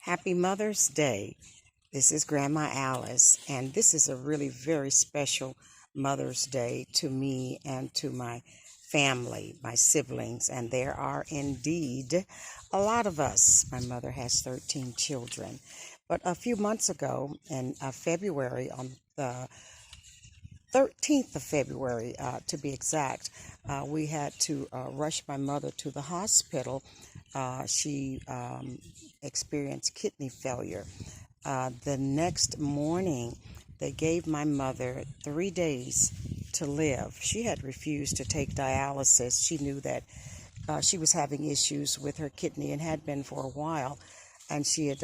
Happy Mother's Day. This is Grandma Alice, and this is a really very special Mother's Day to me and to my family, my siblings, and there are indeed a lot of us. My mother has 13 children. But a few months ago, in February, on the 13th of February, to be exact, we had to rush my mother to the hospital. She experienced kidney failure. The next morning, they gave my mother 3 days to live. She had refused to take dialysis. She knew that she was having issues with her kidney and had been for a while. And she had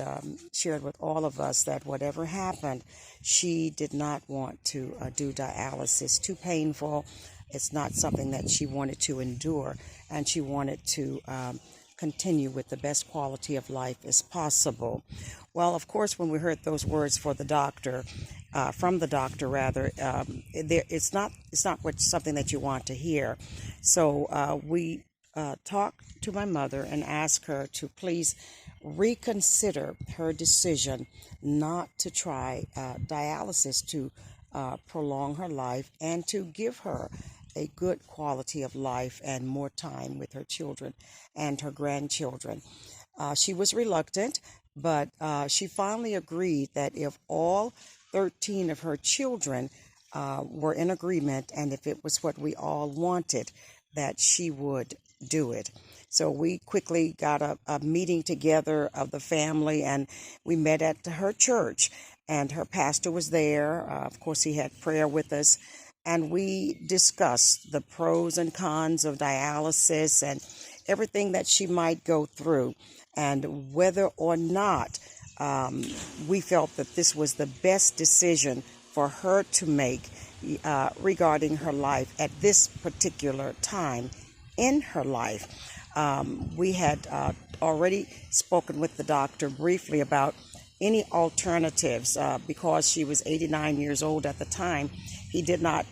shared with all of us that whatever happened, she did not want to do dialysis. Too painful. It's not something that she wanted to endure. And she wanted to continue with the best quality of life as possible. Well, of course, when we heard those words from the doctor, it's not something that you want to hear. So we talked to my mother and asked her to please reconsider her decision not to try dialysis to prolong her life and to give her a good quality of life and more time with her children and her grandchildren. She was reluctant, but she finally agreed that if all 13 of her children were in agreement and if it was what we all wanted, that she would do it. So we quickly got a meeting together of the family, and we met at her church, and her pastor was there. Of course, he had prayer with us, and we discussed the pros and cons of dialysis and everything that she might go through, and whether or not we felt that this was the best decision for her to make regarding her life at this particular time in her life. We had already spoken with the doctor briefly about any alternatives because she was 89 years old at the time. He did not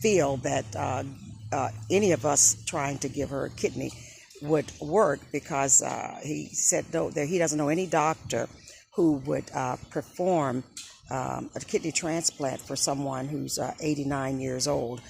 feel that any of us trying to give her a kidney would work because he said no, that he doesn't know any doctor who would perform a kidney transplant for someone who's 89 years old.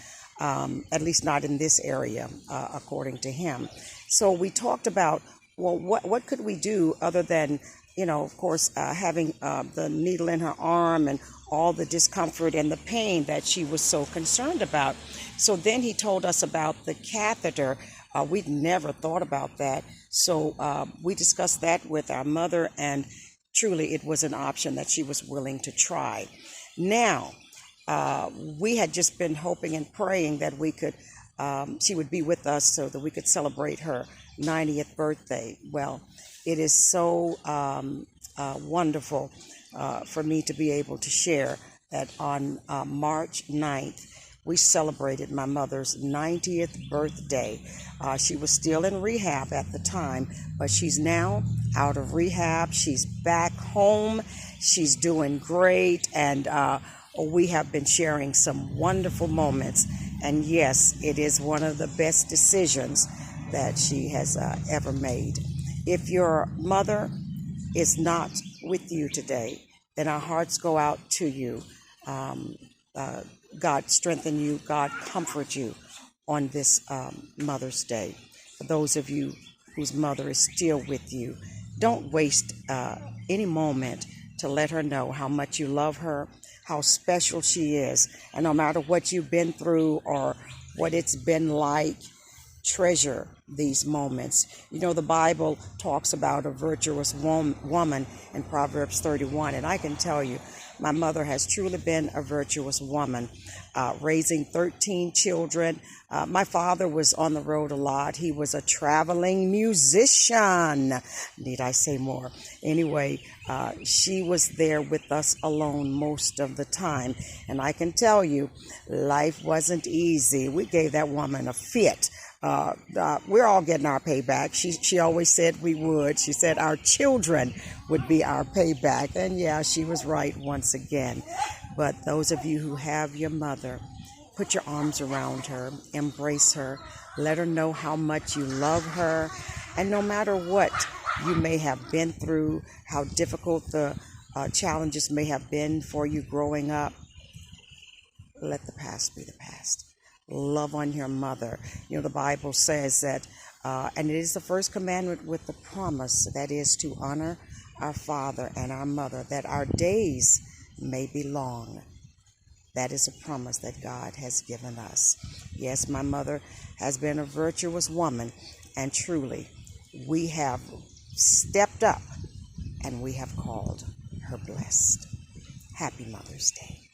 At least not in this area, according to him. So we talked about, well, what could we do other than, of course, having the needle in her arm and all the discomfort and the pain that she was so concerned about. So then he told us about the catheter. We'd never thought about that. So we discussed that with our mother, and truly it was an option that she was willing to try. Now, we had just been hoping and praying that she would be with us so that we could celebrate her 90th birthday. Well, it is so wonderful for me to be able to share that on March 9th, we celebrated my mother's 90th birthday. She was still in rehab at the time, but she's now out of rehab. She's back home. She's doing great, and we have been sharing some wonderful moments. And yes, it is one of the best decisions that she has ever made. If your mother is not with you today, then our hearts go out to you. God strengthen you. God comfort you on this Mother's Day. For those of you whose mother is still with you, don't waste any moment to let her know how much you love her, how special she is. And no matter what you've been through or what it's been like, treasure these moments. The Bible talks about a virtuous woman in Proverbs 31, and I can tell you, my mother has truly been a virtuous woman, raising 13 children. My father was on the road a lot. He was a traveling musician. Need I say more? Anyway, she was there with us alone most of the time. And I can tell you, life wasn't easy. We gave that woman a fit. We're all getting our payback. She always said we would. She said our children would be our payback. And yeah, she was right once again. But those of you who have your mother, put your arms around her, embrace her, let her know how much you love her. And no matter what you may have been through, how difficult the challenges may have been for you growing up. Let the past be the past. Love on your mother. You know, the Bible says that, and it is the first commandment with the promise, that is to honor our father and our mother, that our days may be long. That is a promise that God has given us. Yes, my mother has been a virtuous woman, and truly, we have stepped up and we have called her blessed. Happy Mother's Day.